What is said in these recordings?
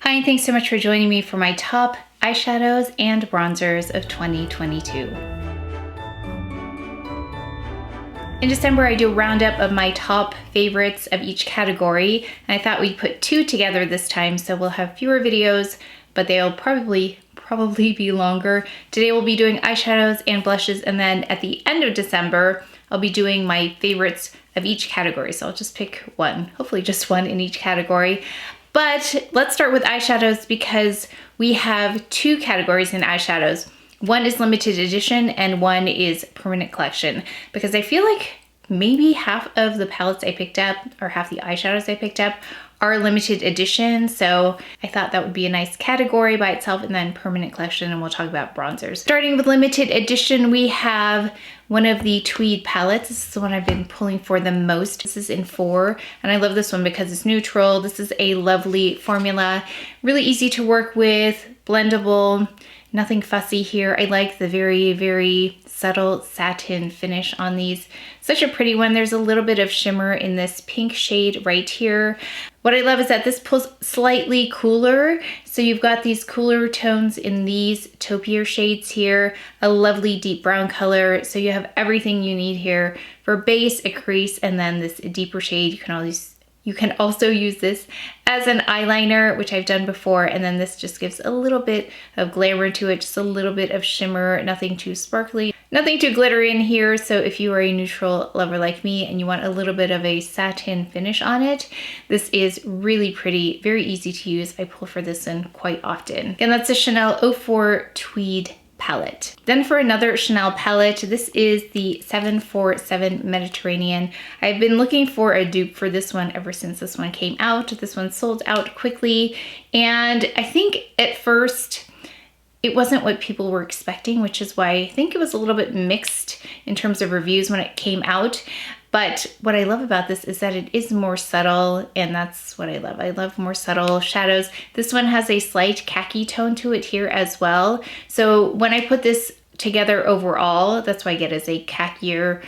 Hi, and thanks so much for joining me for my top eyeshadows and bronzers of 2022. In December, I do a roundup of my top favorites of each category, and I thought we'd put two together this time, so we'll have fewer videos, but they'll probably be longer. Today we'll be doing eyeshadows and blushes, and then at the end of December, I'll be doing my favorites of each category. So I'll just pick one, hopefully just one in each category. But let's start with eyeshadows because we have two categories in eyeshadows. One is limited edition and one is permanent collection, because I feel like maybe half of the palettes I picked up or half the eyeshadows I picked up are limited edition. So I thought that would be a nice category by itself, and then permanent collection, and we'll talk about bronzers. Starting with limited edition, we have one of the Tweed palettes. This is the one I've been pulling for the most. This is in 4, and I love this one because it's neutral. This is a lovely formula, really easy to work with, blendable, nothing fussy here. I like the very subtle satin finish on these. Such a pretty one. There's a little bit of shimmer in this pink shade right here. What I love is that this pulls slightly cooler. So you've got these cooler tones in these taupier shades here, a lovely deep brown color. So you have everything you need here for base, a crease, and then this deeper shade. You can also use this as an eyeliner, which I've done before, and then this just gives a little bit of glamour to it, just a little bit of shimmer, nothing too sparkly, nothing too glittery in here. So if you are a neutral lover like me and you want a little bit of a satin finish on it, this is really pretty, very easy to use. I pull for this one quite often. And that's a Chanel 04 Tweed palette. Then for another Chanel palette, this is the 747 Mediterranean. I've been looking for a dupe for this one ever since this one came out. This one sold out quickly, and I think at first it wasn't what people were expecting, which is why I think it was a little bit mixed in terms of reviews when it came out. But what I love about this is that it is more subtle, and that's what I love. I love more subtle shadows. This one has a slight khaki tone to it here as well. So when I put this together overall, that's why I get as a khakier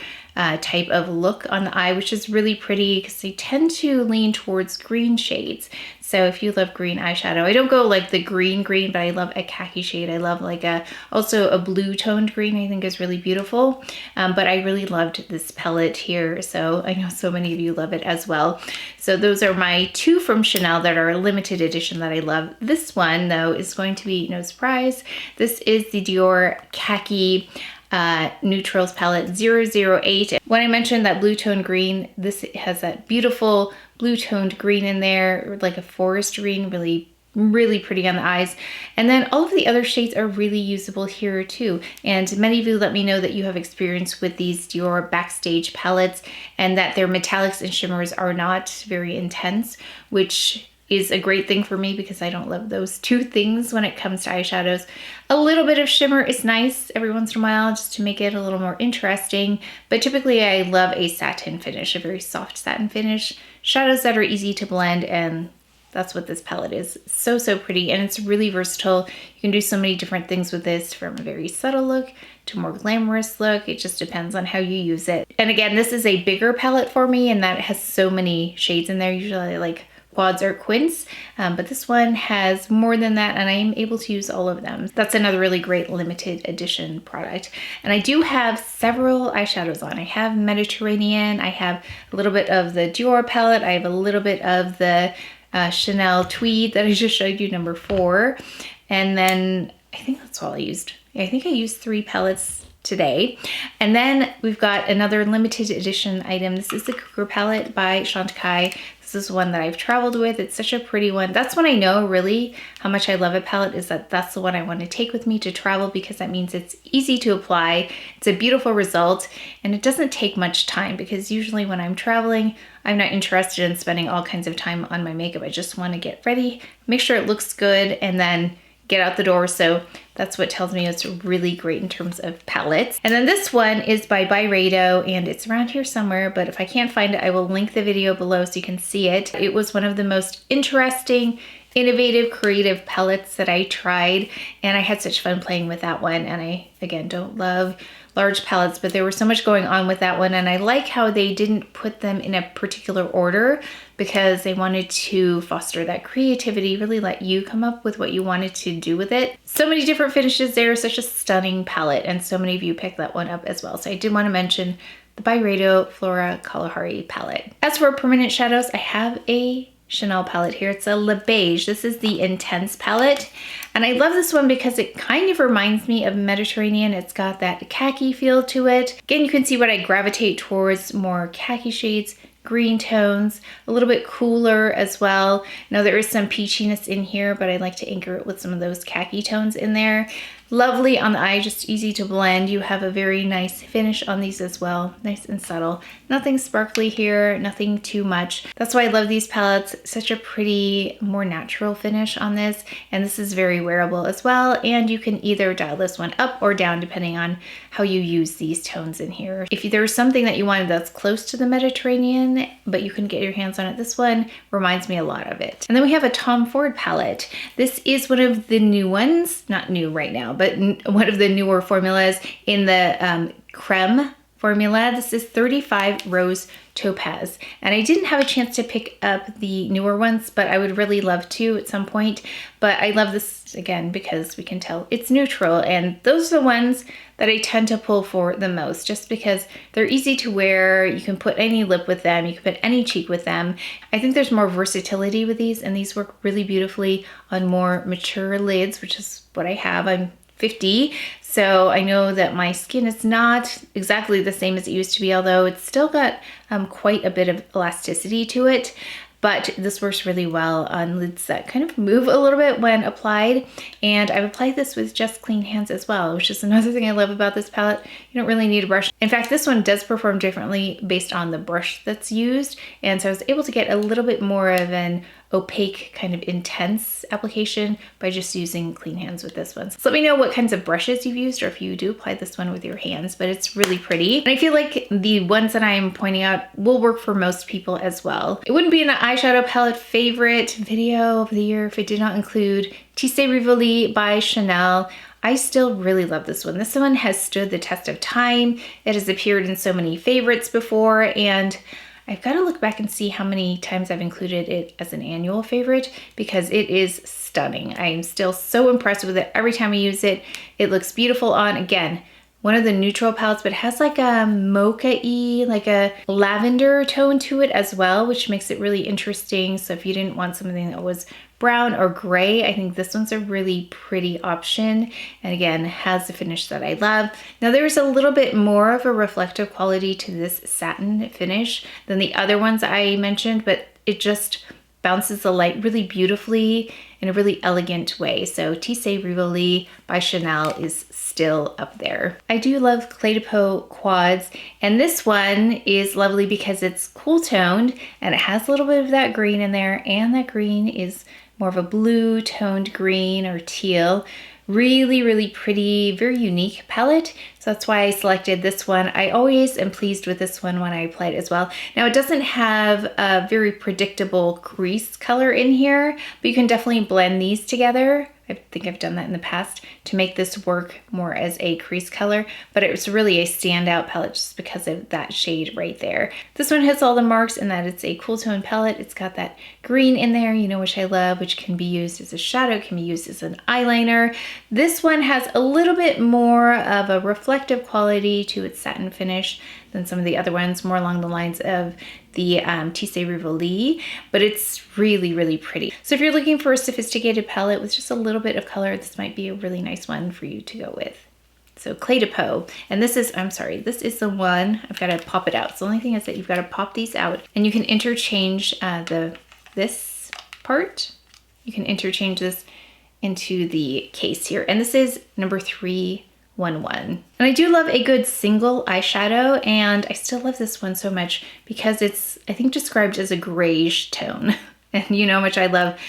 type of look on the eye, which is really pretty because they tend to lean towards green shades. So if you love green eyeshadow, I don't go like the green, but I love a khaki shade. I love like also a blue toned green, I think is really beautiful. But I really loved this palette here. So I know so many of you love it as well. So those are my two from Chanel that are limited edition that I love. This one though is going to be no surprise. This is the DIOR Khaki Neutrals palette 008. When I mentioned that blue toned green, this has that beautiful blue toned green in there, like a forest green, really pretty on the eyes. And then all of the other shades are really usable here too. And many of you let me know that you have experience with these DIOR Backstage palettes and that their metallics and shimmers are not very intense, which is a great thing for me because I don't love those two things when it comes to eyeshadows. A little bit of shimmer is nice every once in a while just to make it a little more interesting, but typically I love a satin finish, a very soft satin finish, shadows that are easy to blend, and that's what this palette is. So pretty, and it's really versatile. You can do so many different things with this, from a very subtle look to a more glamorous look. It just depends on how you use it. And again, this is a bigger palette for me, and that has so many shades in there. Usually I like quads or quints, but this one has more than that, and I am able to use all of them. That's another really great limited edition product. And I do have several eyeshadows on. I have Mediterranean, I have a little bit of the DIOR palette, I have a little bit of the Chanel Tweed that I just showed you, number 4, and then I think that's all I used. I think I used 3 palettes today. And then we've got another limited edition item. This is the Cougar palette by Chantecaille. This is one that I've traveled with. It's such a pretty one. That's when I know really how much I love a palette, is that that's the one I want to take with me to travel, because that means it's easy to apply. It's a beautiful result, and it doesn't take much time, because usually when I'm traveling, I'm not interested in spending all kinds of time on my makeup. I just want to get ready, make sure it looks good, and then get out the door. So that's what tells me it's really great in terms of palettes. And then this one is by BYREDO, and it's around here somewhere, but if I can't find it, I will link the video below so you can see it. It was one of the most interesting, innovative, creative palettes that I tried, and I had such fun playing with that one. And I, again, don't love large palettes, but there was so much going on with that one, and I like how they didn't put them in a particular order. because they wanted to foster that creativity, really let you come up with what you wanted to do with it. So many different finishes there, such a stunning palette, and so many of you picked that one up as well. So I did want to mention the BYREDO Flora Kalahari palette. As for permanent shadows, I have a Chanel palette here. It's a Luggage. This is the Intense palette. And I love this one because it kind of reminds me of Mediterranean. It's got that khaki feel to it. Again, you can see what I gravitate towards, more khaki shades, green tones, a little bit cooler as well. Now there is some peachiness in here, but I like to anchor it with some of those khaki tones in there. Lovely on the eye, just easy to blend. You have a very nice finish on these as well. Nice and subtle. Nothing sparkly here, nothing too much. That's why I love these palettes. Such a pretty, more natural finish on this. And this is very wearable as well. And you can either dial this one up or down depending on how you use these tones in here. If there's something that you wanted that's close to the Mediterranean, but you can get your hands on it, this one reminds me a lot of it. And then we have a Tom Ford palette. This is one of the new ones, not new right now, but one of the newer formulas in the creme formula. This is 35 Rose Topaz. And I didn't have a chance to pick up the newer ones, but I would really love to at some point. But I love this again because we can tell it's neutral, and those are the ones that I tend to pull for the most just because they're easy to wear. You can put any lip with them, you can put any cheek with them. I think there's more versatility with these, and these work really beautifully on more mature lids, which is what I have. I'm 50, so I know that my skin is not exactly the same as it used to be, although it's still got quite a bit of elasticity to it. But this works really well on lids that kind of move a little bit when applied. And I've applied this with just clean hands as well, which is another thing I love about this palette. You don't really need a brush. In fact, this one does perform differently based on the brush that's used. And so I was able to get a little bit more of an opaque, kind of intense application by just using clean hands with this one. So let me know what kinds of brushes you've used, or if you do apply this one with your hands, but it's really pretty. And I feel like the ones that I'm pointing out will work for most people as well. It wouldn't be an eyeshadow palette favorite video of the year if it did not include Tisse Rivoli by Chanel. I still really love this one. This one has stood the test of time. It has appeared in so many favorites before, and I've got to look back and see how many times I've included it as an annual favorite because it is stunning. I am still so impressed with it every time I use it. It looks beautiful on, again, one of the neutral palettes, but it has like a mocha-y, like a lavender tone to it as well, which makes it really interesting. So if you didn't want something that was brown or gray, I think this one's a really pretty option. And again, has the finish that I love. Now there's a little bit more of a reflective quality to this satin finish than the other ones I mentioned, but it just bounces the light really beautifully in a really elegant way. So Tisse Rivoli by Chanel is still up there. I do love Clé de Peau quads, and this one is lovely because it's cool toned and it has a little bit of that green in there, and that green is more of a blue toned green or teal. Really, really pretty, very unique palette. So that's why I selected this one. I always am pleased with this one when I apply it as well. Now it doesn't have a very predictable crease color in here, but you can definitely blend these together. I think I've done that in the past to make this work more as a crease color, but it's really a standout palette just because of that shade right there. This one hits all the marks in that it's a cool tone palette. It's got that green in there, you know, which I love, which can be used as a shadow, can be used as an eyeliner. This one has a little bit more of a reflective quality to its satin finish than some of the other ones, more along the lines of the Tisse Rivoli, but it's really, really pretty. So if you're looking for a sophisticated palette with just a little bit of color, this might be a really nice one for you to go with. So Clé de Peau, and this is, I'm sorry, this is the one, I've got to pop it out. So the only thing is that you've got to pop these out, and you can interchange this part. You can interchange this into the case here, and this is number 311. And I do love a good single eyeshadow, and I still love this one so much because it's, I think, described as a grayish tone. And you know how much I love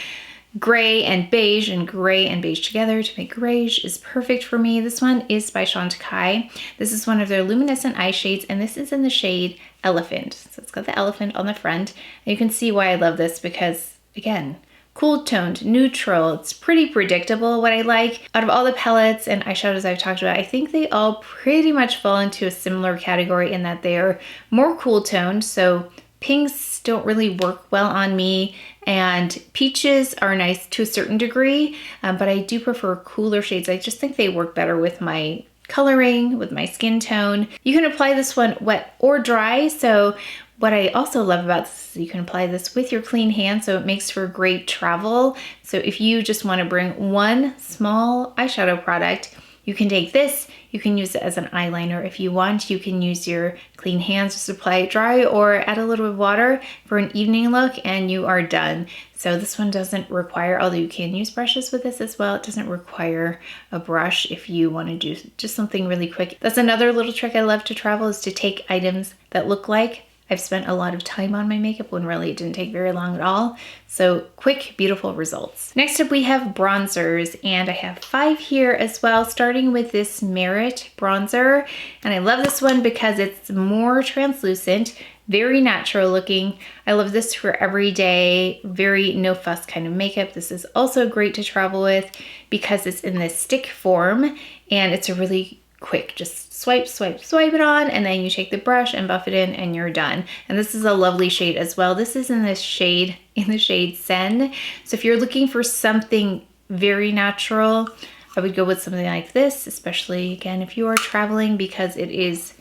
gray and beige, and gray and beige together to make grayish is perfect for me. This one is by Chantecaille. This is one of their luminescent eye shades, and this is in the shade Elephant. So it's got the elephant on the front. And you can see why I love this because, again, cool toned, neutral. It's pretty predictable what I like. Out of all the palettes and eyeshadows I've talked about, I think they all pretty much fall into a similar category in that they are more cool toned, so Pinks don't really work well on me, and peaches are nice to a certain degree, but I do prefer cooler shades. I just think they work better with my coloring, with my skin tone. You can apply this one wet or dry, so what I also love about this is you can apply this with your clean hand, so it makes for great travel. So if you just want to bring one small eyeshadow product, you can take this, you can use it as an eyeliner if you want. You can use your clean hands, just apply it dry or add a little bit of water for an evening look and you are done. So this one doesn't require, although you can use brushes with this as well, it doesn't require a brush if you want to do just something really quick. That's another little trick I love to travel, is to take items that look like I've spent a lot of time on my makeup when really it didn't take very long at all. So quick, beautiful results. Next up we have bronzers, and I have 5 here as well, starting with this Merit bronzer. And I love this one because it's more translucent, very natural looking. I love this for everyday, very no fuss kind of makeup. This is also great to travel with because it's in this stick form, and it's a really quick, just swipe, swipe, swipe it on, and then you take the brush and buff it in and you're done. And this is a lovely shade as well. This is in this shade, in the shade Seine. So if you're looking for something very natural, I would go with something like this, especially again, if you are traveling, because it is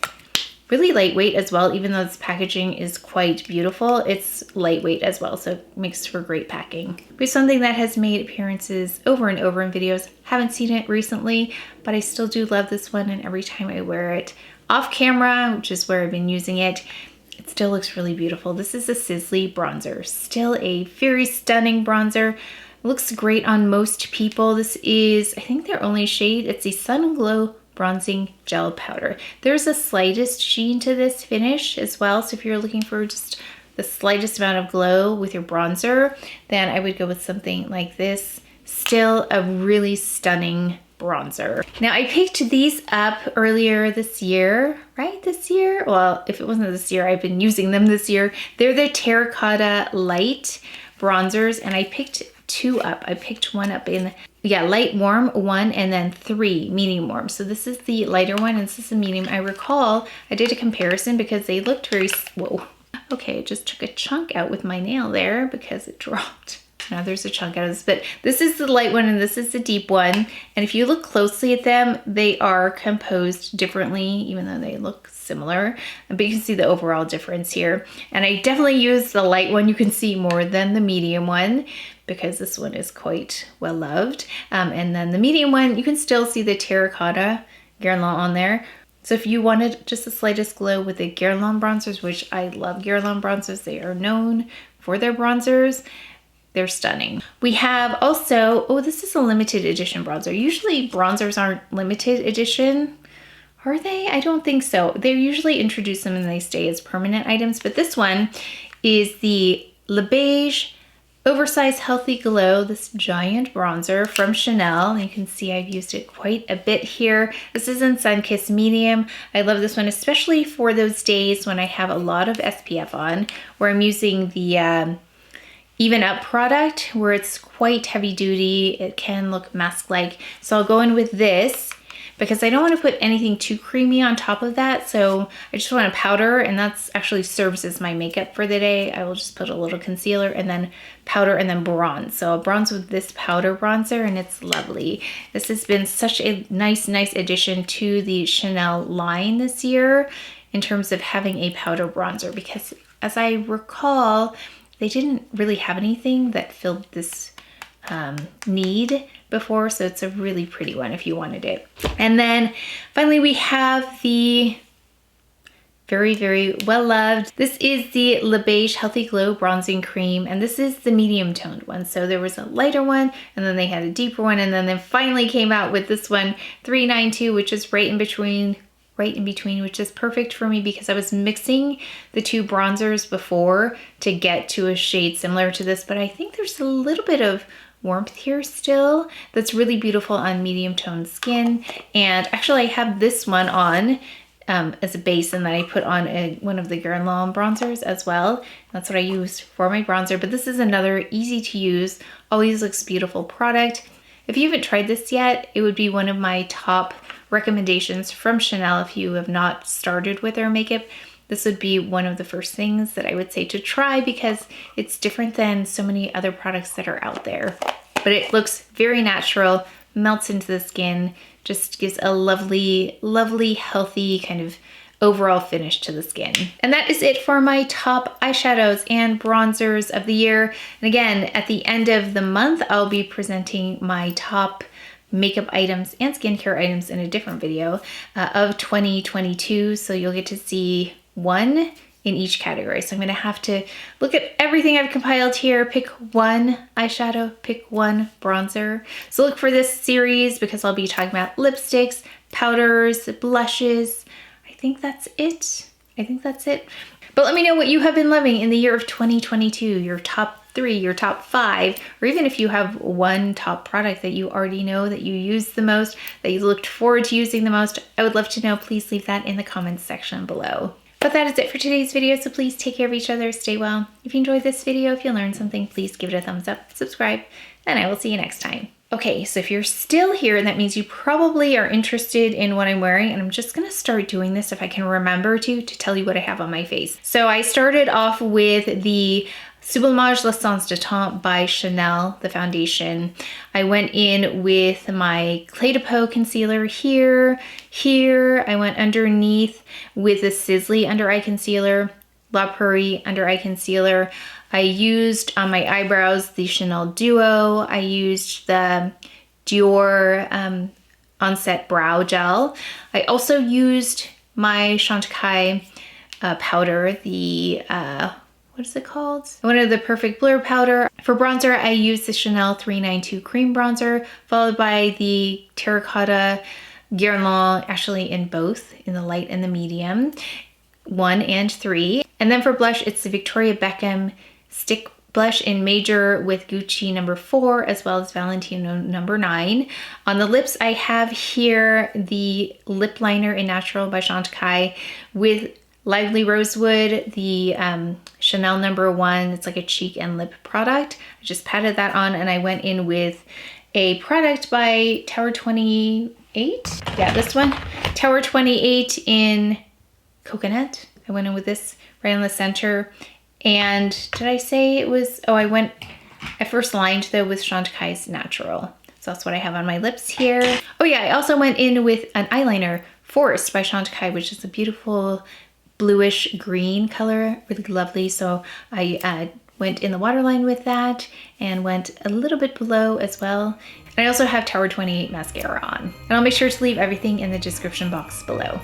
really lightweight as well. Even though its packaging is quite beautiful, it's lightweight as well, so it makes for great packing. But something that has made appearances over and over in videos. Haven't seen it recently, but I still do love this one, and every time I wear it off camera, which is where I've been using it, it still looks really beautiful. This is a SISLEY bronzer, still a very stunning bronzer. It looks great on most people. This is, I think, their only shade. It's the Sun Glow Bronzing Gel Powder. There's a slightest sheen to this finish as well, so if you're looking for just the slightest amount of glow with your bronzer, then I would go with something like this. Still a really stunning bronzer. Now I picked these up earlier this year, right? This year? Well, if it wasn't this year, I've been using them this year. They're the Terracotta Light bronzers, and I picked 2 up. I picked one up in, light warm 1, and then 3 medium warm. So this is the lighter one and this is the medium. I recall I did a comparison because they looked very, whoa. Okay, I just took a chunk out with my nail there because it dropped. Now there's a chunk out of this, but this is the light one and this is the deep one. And if you look closely at them, they are composed differently, even though they look similar, but you can see the overall difference here. And I definitely use the light one, you can see, more than the medium one, because this one is quite well loved. And then the medium one, you can still see the Terracotta Guerlain on there. So if you wanted just the slightest glow with the Guerlain bronzers, which I love Guerlain bronzers, they are known for their bronzers, they're stunning. We have also, oh, this is a limited edition bronzer. Usually bronzers aren't limited edition. Are they? I don't think so. They usually introduce them and they stay as permanent items, but this one is the Luggage Oversize Healthy Glow, this giant bronzer from Chanel. And you can see I've used it quite a bit here. This is in Sun Kissed Medium. I love this one, especially for those days when I have a lot of SPF on, where I'm using the Even Up product, where it's quite heavy duty. It can look mask-like. So I'll go in with this because I don't want to put anything too creamy on top of that. So I just want a powder, and that's actually serves as my makeup for the day. I will just put a little concealer and then powder and then bronze. So I'll bronze with this powder bronzer and it's lovely. This has been such a nice addition to the Chanel line this year in terms of having a powder bronzer, because as I recall, they didn't really have anything that filled this need before, so it's a really pretty one if you wanted it. And then finally we have the very well loved, this is the Luggage Healthy Glow Bronzing Cream, and this is the medium toned one. So there was a lighter one, and then they had a deeper one, and then they finally came out with this one, 392, which is right in between, which is perfect for me because I was mixing the 2 bronzers before to get to a shade similar to this, but I think there's a little bit of warmth here still that's really beautiful on medium toned skin. And actually I have this one on as a base, and then I put on one of the Guerlain bronzers as well. That's what I use for my bronzer, but this is another easy to use, always looks beautiful product. If you haven't tried this yet, it would be one of my top recommendations from Chanel if you have not started with their makeup. this would be one of the first things that I would say to try because it's different than so many other products that are out there. But it looks very natural, melts into the skin, just gives a lovely, lovely, healthy kind of overall finish to the skin. And that is it for my top eyeshadows and bronzers of the year. And again, at the end of the month, I'll be presenting my top makeup items and skincare items in a different video of 2022. So you'll get to see one in each category. So I'm gonna have to look at everything I've compiled here, pick one eyeshadow, pick one bronzer. So look for this series because I'll be talking about lipsticks, powders, blushes. I think that's it. But let me know what you have been loving in the year of 2022, your top 3, your top 5, or even if you have one top product that you already know that you use the most, that you looked forward to using the most. I would love to know. Please leave that in the comments section below. But that is it for today's video, so please take care of each other, stay well. If you enjoyed this video, if you learned something, please give it a thumbs up, subscribe, and I will see you next time. Okay, so if you're still here, that means you probably are interested in what I'm wearing, and I'm just gonna start doing this if I can remember to tell you what I have on my face. So I started off with the Sublimage L'Essence de Teint by Chanel, the foundation. I went in with my CdP Concealer here. I went underneath with the SISLEY Under Eye Concealer, La Prairie Under Eye Concealer. I used on my eyebrows the Chanel Duo. I used the DIOR Onset Brow Gel. I also used my Chantecaille powder, the what is it called? One of the Perfect Blur powder. For bronzer, I used the Chanel 392 Cream Bronzer, followed by the Terracotta GUERLAIN, actually in both, in the light and the medium, 1 and 3. And then for blush, it's the Victoria Beckham Stick Blush in Major with Gucci No. 4, as well as Valentino No. 9. On the lips, I have here the lip liner in Natural by Chantecaille with Lively Rosewood, the Chanel No. 1. It's like a cheek and lip product. I just patted that on, and I went in with a product by Tower 28. Yeah, this one. Tower 28 in Coconut. I went in with this right in the center. And did I say it was, I first lined though with Chantecaille's Natural. So that's what I have on my lips here. Oh yeah, I also went in with an eyeliner, Forest by Chantecaille, which is a beautiful bluish green color, really lovely. So I went in the waterline with that and went a little bit below as well. And I also have Tower 28 mascara on. And I'll make sure to leave everything in the description box below.